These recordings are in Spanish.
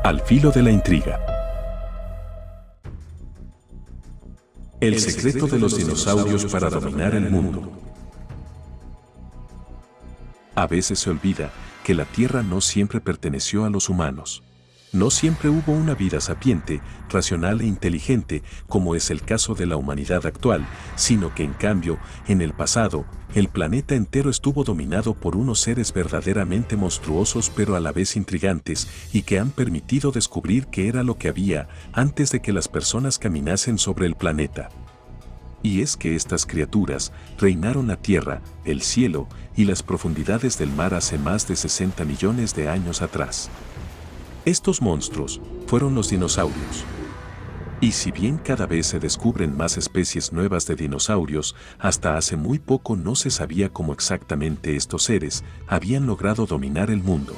Al filo de la intriga. El secreto de los dinosaurios para dominar el mundo. A veces se olvida que la Tierra no siempre perteneció a los humanos. No siempre hubo una vida sapiente, racional e inteligente, como es el caso de la humanidad actual, sino que en cambio, en el pasado, el planeta entero estuvo dominado por unos seres verdaderamente monstruosos pero a la vez intrigantes y que han permitido descubrir qué era lo que había antes de que las personas caminasen sobre el planeta. Y es que estas criaturas reinaron la tierra, el cielo y las profundidades del mar hace más de 60 millones de años atrás. Estos monstruos fueron los dinosaurios. Y si bien cada vez se descubren más especies nuevas de dinosaurios, hasta hace muy poco no se sabía cómo exactamente estos seres habían logrado dominar el mundo.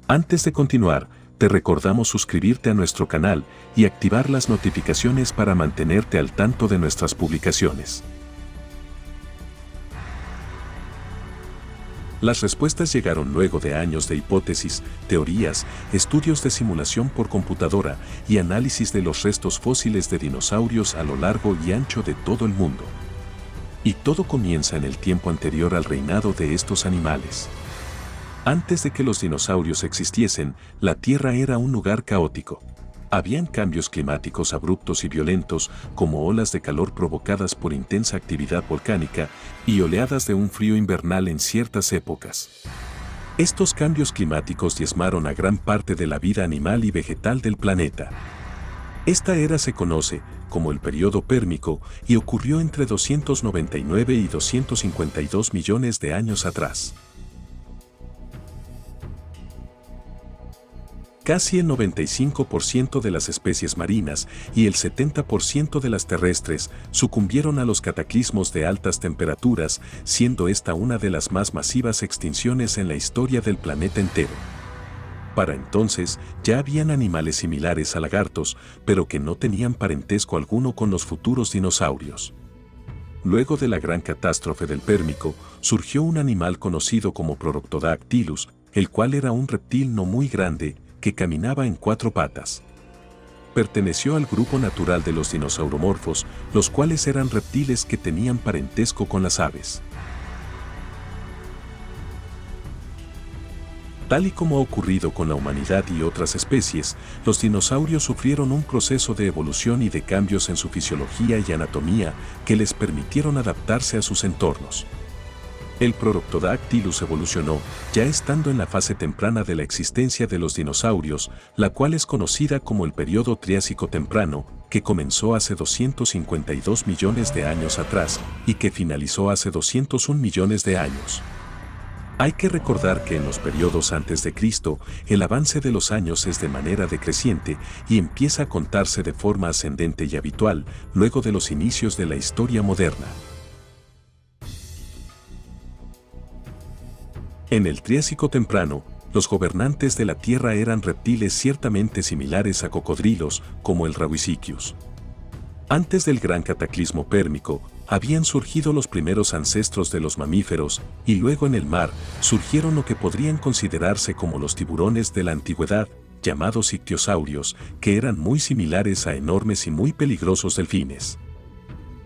Antes de continuar, te recordamos suscribirte a nuestro canal y activar las notificaciones para mantenerte al tanto de nuestras publicaciones. Las respuestas llegaron luego de años de hipótesis, teorías, estudios de simulación por computadora y análisis de los restos fósiles de dinosaurios a lo largo y ancho de todo el mundo. Y todo comienza en el tiempo anterior al reinado de estos animales. Antes de que los dinosaurios existiesen, la Tierra era un lugar caótico. Habían cambios climáticos abruptos y violentos, como olas de calor provocadas por intensa actividad volcánica y oleadas de un frío invernal en ciertas épocas. Estos cambios climáticos diezmaron a gran parte de la vida animal y vegetal del planeta. Esta era se conoce como el período Pérmico y ocurrió entre 299 y 252 millones de años atrás. Casi el 95% de las especies marinas y el 70% de las terrestres sucumbieron a los cataclismos de altas temperaturas, siendo esta una de las más masivas extinciones en la historia del planeta entero. Para entonces, ya habían animales similares a lagartos, pero que no tenían parentesco alguno con los futuros dinosaurios. Luego de la gran catástrofe del Pérmico, surgió un animal conocido como Proroptodactylus, el cual era un reptil no muy grande, que caminaba en 4 patas. Perteneció al grupo natural de los dinosauromorfos, los cuales eran reptiles que tenían parentesco con las aves. Tal y como ha ocurrido con la humanidad y otras especies, los dinosaurios sufrieron un proceso de evolución y de cambios en su fisiología y anatomía que les permitieron adaptarse a sus entornos. El Proroptodactylus evolucionó, ya estando en la fase temprana de la existencia de los dinosaurios, la cual es conocida como el período Triásico temprano, que comenzó hace 252 millones de años atrás y que finalizó hace 201 millones de años. Hay que recordar que en los periodos antes de Cristo, el avance de los años es de manera decreciente y empieza a contarse de forma ascendente y habitual luego de los inicios de la historia moderna. En el Triásico temprano, los gobernantes de la Tierra eran reptiles ciertamente similares a cocodrilos, como el Rauisuchus. Antes del gran cataclismo pérmico, habían surgido los primeros ancestros de los mamíferos, y luego en el mar surgieron lo que podrían considerarse como los tiburones de la antigüedad, llamados ictiosaurios, que eran muy similares a enormes y muy peligrosos delfines.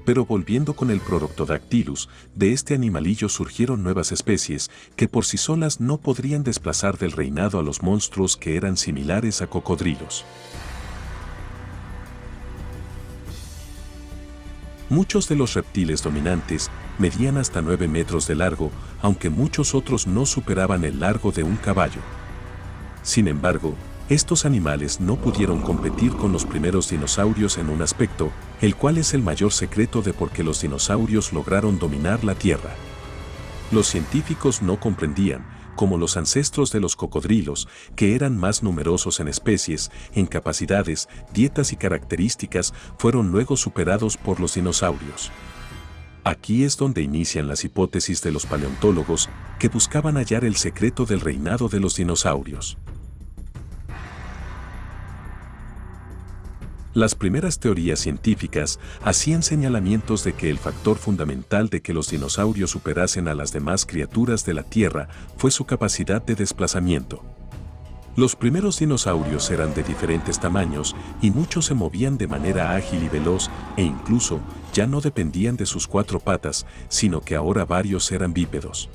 Pero volviendo con el Proroptodactylus, de este animalillo surgieron nuevas especies que por sí solas no podrían desplazar del reinado a los monstruos que eran similares a cocodrilos. Muchos de los reptiles dominantes medían hasta 9 metros de largo, aunque muchos otros no superaban el largo de un caballo. Sin embargo, estos animales no pudieron competir con los primeros dinosaurios en un aspecto, el cual es el mayor secreto de por qué los dinosaurios lograron dominar la Tierra. Los científicos no comprendían, como los ancestros de los cocodrilos, que eran más numerosos en especies, en capacidades, dietas y características, fueron luego superados por los dinosaurios. Aquí es donde inician las hipótesis de los paleontólogos, que buscaban hallar el secreto del reinado de los dinosaurios. Las primeras teorías científicas hacían señalamientos de que el factor fundamental de que los dinosaurios superasen a las demás criaturas de la Tierra fue su capacidad de desplazamiento. Los primeros dinosaurios eran de diferentes tamaños y muchos se movían de manera ágil y veloz e incluso ya no dependían de sus 4 patas, sino que ahora varios eran bípedos.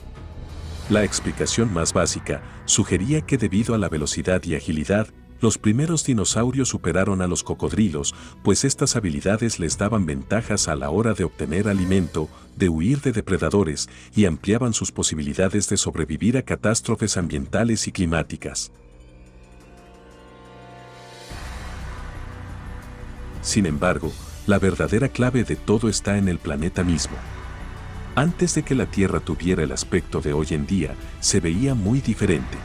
La explicación más básica sugería que debido a la velocidad y agilidad, los primeros dinosaurios superaron a los cocodrilos, pues estas habilidades les daban ventajas a la hora de obtener alimento, de huir de depredadores y ampliaban sus posibilidades de sobrevivir a catástrofes ambientales y climáticas. Sin embargo, la verdadera clave de todo está en el planeta mismo. Antes de que la Tierra tuviera el aspecto de hoy en día, se veía muy diferente.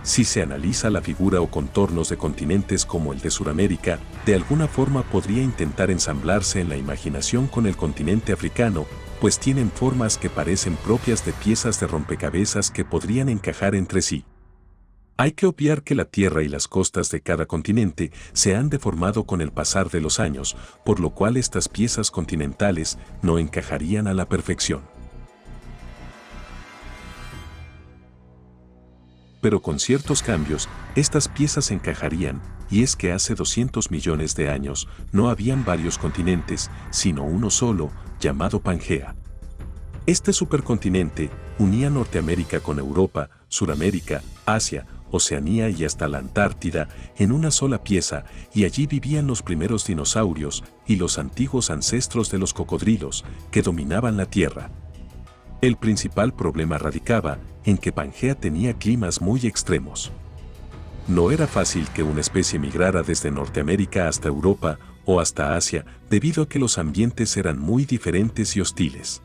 Si se analiza la figura o contornos de continentes como el de Sudamérica, de alguna forma podría intentar ensamblarse en la imaginación con el continente africano, pues tienen formas que parecen propias de piezas de rompecabezas que podrían encajar entre sí. Hay que obviar que la Tierra y las costas de cada continente se han deformado con el pasar de los años, por lo cual estas piezas continentales no encajarían a la perfección. Pero con ciertos cambios, estas piezas encajarían, y es que hace 200 millones de años no habían varios continentes, sino uno solo, llamado Pangea. Este supercontinente unía Norteamérica con Europa, Suramérica, Asia, Oceanía y hasta la Antártida en una sola pieza, y allí vivían los primeros dinosaurios y los antiguos ancestros de los cocodrilos que dominaban la Tierra. El principal problema radicaba en que Pangea tenía climas muy extremos. No era fácil que una especie migrara desde Norteamérica hasta Europa o hasta Asia, debido a que los ambientes eran muy diferentes y hostiles.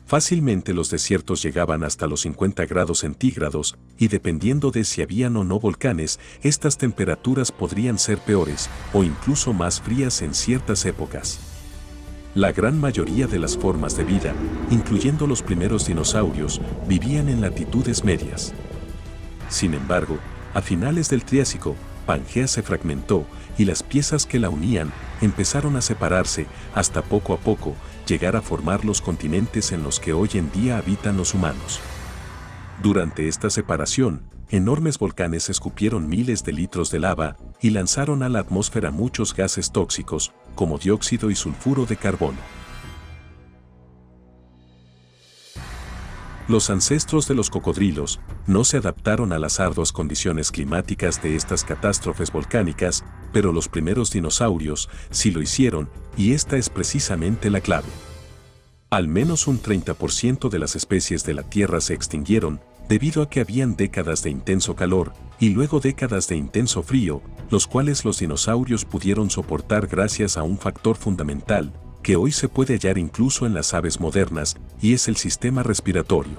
Fácilmente los desiertos llegaban hasta los 50 grados centígrados, y dependiendo de si habían o no volcanes, estas temperaturas podrían ser peores o incluso más frías en ciertas épocas. La gran mayoría de las formas de vida, incluyendo los primeros dinosaurios, vivían en latitudes medias. Sin embargo, a finales del Triásico, Pangea se fragmentó y las piezas que la unían empezaron a separarse hasta poco a poco llegar a formar los continentes en los que hoy en día habitan los humanos. Durante esta separación, enormes volcanes escupieron miles de litros de lava y lanzaron a la atmósfera muchos gases tóxicos, como dióxido y sulfuro de carbono. Los ancestros de los cocodrilos no se adaptaron a las arduas condiciones climáticas de estas catástrofes volcánicas, pero los primeros dinosaurios sí lo hicieron, y esta es precisamente la clave. Al menos un 30% de las especies de la Tierra se extinguieron debido a que habían décadas de intenso calor y luego décadas de intenso frío, los cuales los dinosaurios pudieron soportar gracias a un factor fundamental que hoy se puede hallar incluso en las aves modernas, y es el sistema respiratorio.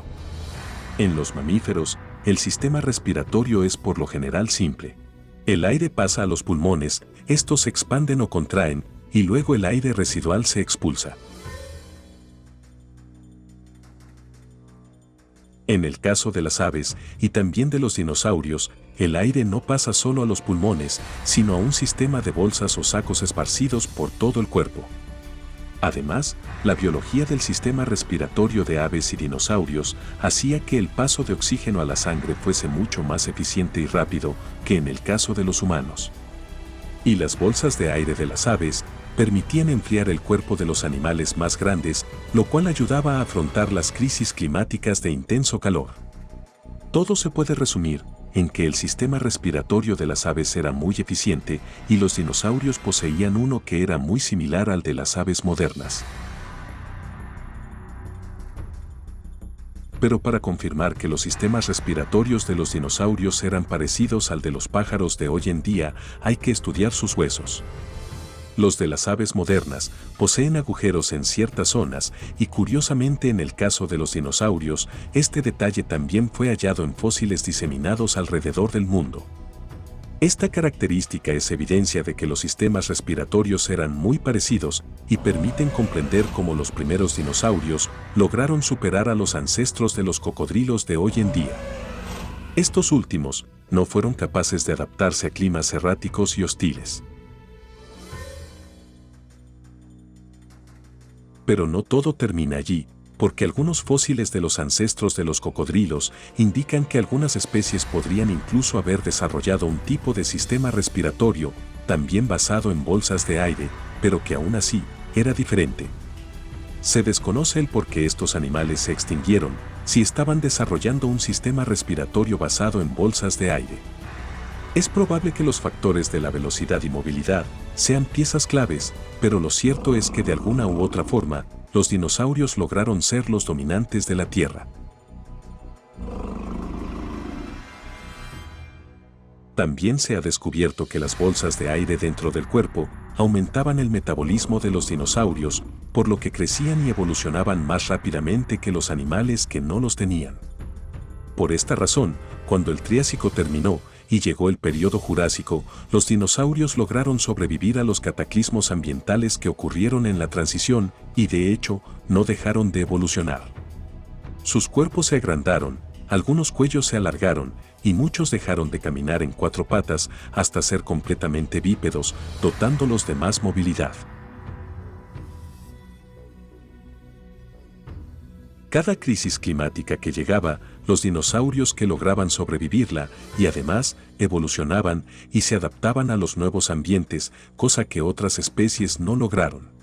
En los mamíferos, el sistema respiratorio es por lo general simple. El aire pasa a los pulmones, estos se expanden o contraen, y luego el aire residual se expulsa. En el caso de las aves y también de los dinosaurios, el aire no pasa solo a los pulmones, sino a un sistema de bolsas o sacos esparcidos por todo el cuerpo. Además, la biología del sistema respiratorio de aves y dinosaurios hacía que el paso de oxígeno a la sangre fuese mucho más eficiente y rápido que en el caso de los humanos. Y las bolsas de aire de las aves permitían enfriar el cuerpo de los animales más grandes, lo cual ayudaba a afrontar las crisis climáticas de intenso calor. Todo se puede resumir en que el sistema respiratorio de las aves era muy eficiente y los dinosaurios poseían uno que era muy similar al de las aves modernas. Pero para confirmar que los sistemas respiratorios de los dinosaurios eran parecidos al de los pájaros de hoy en día, hay que estudiar sus huesos. Los de las aves modernas poseen agujeros en ciertas zonas y curiosamente en el caso de los dinosaurios, este detalle también fue hallado en fósiles diseminados alrededor del mundo. Esta característica es evidencia de que los sistemas respiratorios eran muy parecidos y permiten comprender cómo los primeros dinosaurios lograron superar a los ancestros de los cocodrilos de hoy en día. Estos últimos no fueron capaces de adaptarse a climas erráticos y hostiles. Pero no todo termina allí, porque algunos fósiles de los ancestros de los cocodrilos indican que algunas especies podrían incluso haber desarrollado un tipo de sistema respiratorio, también basado en bolsas de aire, pero que aún así era diferente. Se desconoce el por qué estos animales se extinguieron, si estaban desarrollando un sistema respiratorio basado en bolsas de aire. Es probable que los factores de la velocidad y movilidad sean piezas claves, pero lo cierto es que de alguna u otra forma, los dinosaurios lograron ser los dominantes de la Tierra. También se ha descubierto que las bolsas de aire dentro del cuerpo aumentaban el metabolismo de los dinosaurios, por lo que crecían y evolucionaban más rápidamente que los animales que no los tenían. Por esta razón, cuando el Triásico terminó y llegó el período Jurásico, los dinosaurios lograron sobrevivir a los cataclismos ambientales que ocurrieron en la transición y de hecho no dejaron de evolucionar. Sus cuerpos se agrandaron, algunos cuellos se alargaron y muchos dejaron de caminar en cuatro patas hasta ser completamente bípedos, dotándolos de más movilidad. Cada crisis climática que llegaba, los dinosaurios que lograban sobrevivirla y además evolucionaban y se adaptaban a los nuevos ambientes, cosa que otras especies no lograron.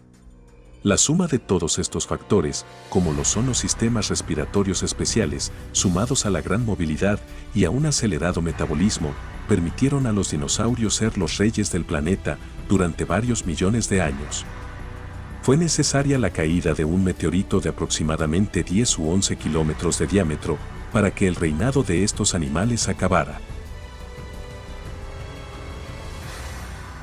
La suma de todos estos factores, como lo son los sistemas respiratorios especiales, sumados a la gran movilidad y a un acelerado metabolismo, permitieron a los dinosaurios ser los reyes del planeta durante varios millones de años. Fue necesaria la caída de un meteorito de aproximadamente 10 u 11 kilómetros de diámetro para que el reinado de estos animales acabara.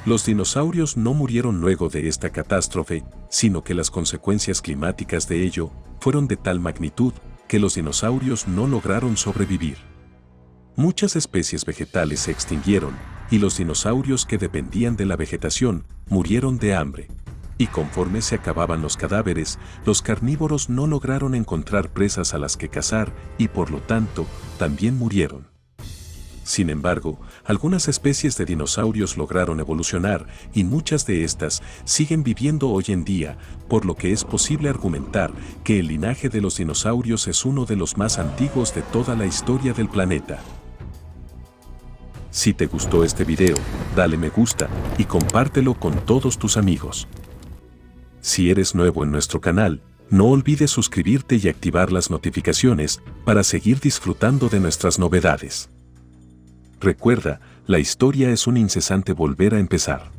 Los dinosaurios no murieron luego de esta catástrofe, sino que las consecuencias climáticas de ello fueron de tal magnitud que los dinosaurios no lograron sobrevivir. Muchas especies vegetales se extinguieron y los dinosaurios que dependían de la vegetación murieron de hambre. Y conforme se acababan los cadáveres, los carnívoros no lograron encontrar presas a las que cazar y por lo tanto, también murieron. Sin embargo, algunas especies de dinosaurios lograron evolucionar y muchas de estas siguen viviendo hoy en día, por lo que es posible argumentar que el linaje de los dinosaurios es uno de los más antiguos de toda la historia del planeta. Si te gustó este video, dale me gusta y compártelo con todos tus amigos. Si eres nuevo en nuestro canal, no olvides suscribirte y activar las notificaciones para seguir disfrutando de nuestras novedades. Recuerda, la historia es un incesante volver a empezar.